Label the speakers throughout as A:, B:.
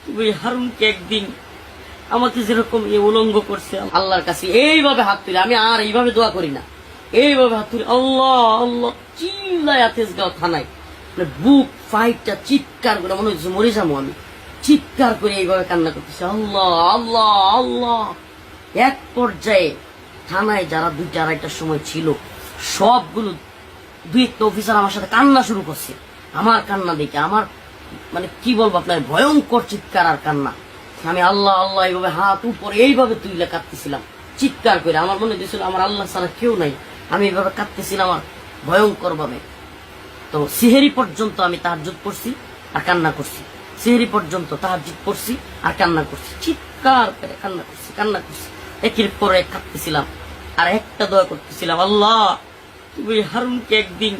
A: তুমি হারুনকে একদিন আমাকে যেরকম উলঙ্গ করছে আল্লাহর কাছে এইভাবে হাত তুলে, আমি আর এইভাবে দোয়া করি না, এইভাবে হাত তুলে আল্লাহ আল্লাহ চিল্লায় তেজগাঁও থানায় বুক ফাইটটা চিৎকার করে মনে হচ্ছে মরে যাবো আমি, চিৎকার করে এইভাবে কান্না করতেছে আল্লাহ আল্লাহ আল্লাহ। এক পর্যায়ে থানায় যারা 2টা 2:30টার সময় ছিল সবগুলো 2-1টা অফিসার আমার সাথে কান্না শুরু করছে। আমার কান্না দেখে আমার মানে কি বলবো আপনার, ভয়ঙ্কর চিৎকার আর কান্না। আমি আল্লাহ আল্লাহ এইভাবে হাত উপরে এইভাবে তুইলে কাঁদতেছিলাম চিৎকার করে। আমার মনে হয়েছিল আমার আল্লাহ ছাড়া কেউ নাই, আমি এইভাবে কাঁদতেছিলাম আর ভয়ঙ্কর ভাবে। তো সেহেরি পর্যন্ত আমি তাহাজ্জুদ পড়ছি আর কান্না করছি, সেহেরি পর্যন্ত তাহাজ্জুদ পড়ছি আর কান্না করছি, চিৎকার করে কান্না করছি একের পর এক কাঁদতেছিলাম আর একটা দোয়া করতেছিলাম আল্লাহ তুমি হারুনকে একদিন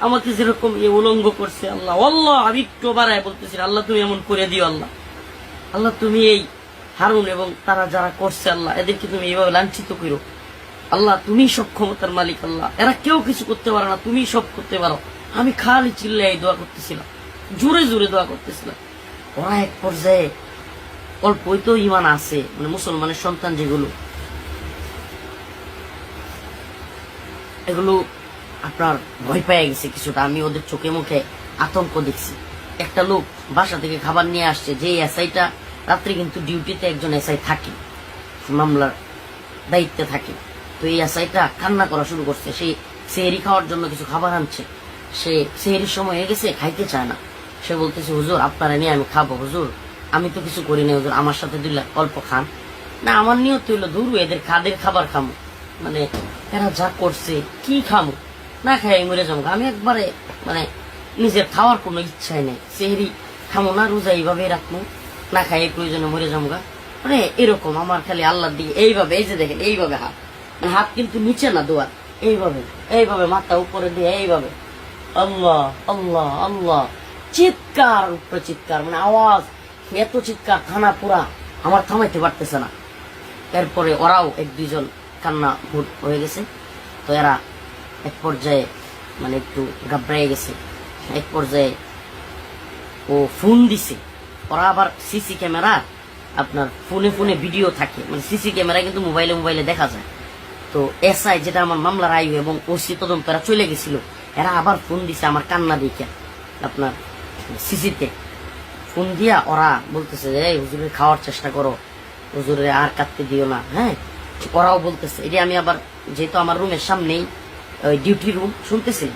A: আমাকে যেরকম উলঙ্গ করছে আল্লাহ আল্লাহ, আমি একটু বাড়ায় বলতেছি আল্লাহ তুমি এমন করে দিও আল্লাহ, আল্লাহ তুমি এই হারুন এবং তারা যারা করছে আল্লাহ এদেরকে তুমি এইভাবে লাঞ্ছিত করো আল্লাহ, তুমি সব ক্ষমতার মালিক আল্লাহ, এরা কেউ কিছু করতে পারে না, তুমি সব করতে পারো। আমি খালি চিল্লাই দোয়া করতেছিলাম, জোরে জোরে দোয়া করতেছিলাম। ওরা এক পর্যায়ে অল্পই তো ইমান আছে, মানে মুসলমানের সন্তান যেগুলো, এগুলো আপনার ভয় পেয়ে গেছে কিছুটা। আমি ওদের চোখে মুখে আতঙ্ক দেখছি। একটা লোক বাসা থেকে খাবার নিয়ে আসছে, যে এসআইটা রাত্রে কিন্তু ডিউটিতে একজন এসআই থাকে, মামলার দায়িত্বে থাকে। তো এই এসআইটা কান্না করা শুরু করছে, সেই সেহেরি খাওয়ার জন্য কিছু খাবার আনছে, সে সেহেরির সময় হয়ে গেছে খাইতে চায় না। সে বলতেছে হুজুর আপনারা নিয়ে আমি খাবো, হুজুর আমি তো কিছু করি না, হুজুর আমার সাথে 2 অল্প খান না। আমার নিয়ত হইলো ধরু এদের খাবার খামো, মানে এরা যা করছে কি খামো, না খাই মরে যাবো। আমি একবারে মানে নিজের খাওয়ার কোনো ইচ্ছাই নেই, সেহেরি খামো না, রোজা এইভাবে রাখবো, না খাই প্রয়োজনে মরে যাবো। মানে এরকম আমার খালি আল্লাহর দিকে এইভাবে, এই যে দেখেন এইভাবে হাত, মানে হাত কিন্তু নিচে না দোয়ার, এইভাবে এইভাবে মাথা উপরে দিয়ে এইভাবে আল্লাহ আল্লাহ আল্লাহ, চিৎকার উপরে চিৎকার, মানে আওয়াজ এত চিৎকার থানা পুরা আমার থামাইতে পারতেছে না। এরপরে ওরাও 1-2 জন কান্না ভূত হয়ে গেছে। তো এরা এক পর্যায়ে মানে একটু ঘাবড়াই গেছে। এক পর্যায়ে ও ফোন দিছে, ওরা আবার সিসি ক্যামেরা আপনার ফোনে ভিডিও থাকে, মানে সিসি ক্যামেরা কিন্তু মোবাইলে দেখা যায়। তো এসআই যেটা আমার মামলার আয়ু এবং ওসি তদন্তরা চলে গেছিল, এরা আবার ফোন দিছে আমার কান্না দেখে আপনার সিসিতে ফোন দিয়া। ওরা বলতেছে যে হুজুরের খাওয়ার চেষ্টা করো, হুজুরের আর কাটতে দিও না। হ্যাঁ, ওরাও বলতেছে। এটি আমি আবার যেহেতু আমার রুমের সামনেই ওই ডিউটি রুম শুনতেছি,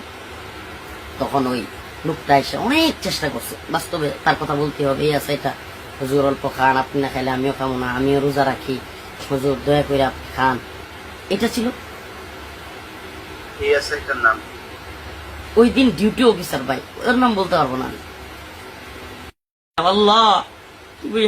A: তখন ওই লোকটা এসে অনেক চেষ্টা করছে। বাস্তবে তার কথা বলতে হবে, এই আছে এটা হুজুর অল্প খান, আপনি না খাইলে আমিও খাবো না, আমিও রোজা রাখি, হুজুর দয়া করে আপনি খান। এটা ছিল
B: নাম।
A: ওই দিন ডিউটি অফিসার ভাই, ওর নাম বলতে পারবো না। আল্লাহ তুমি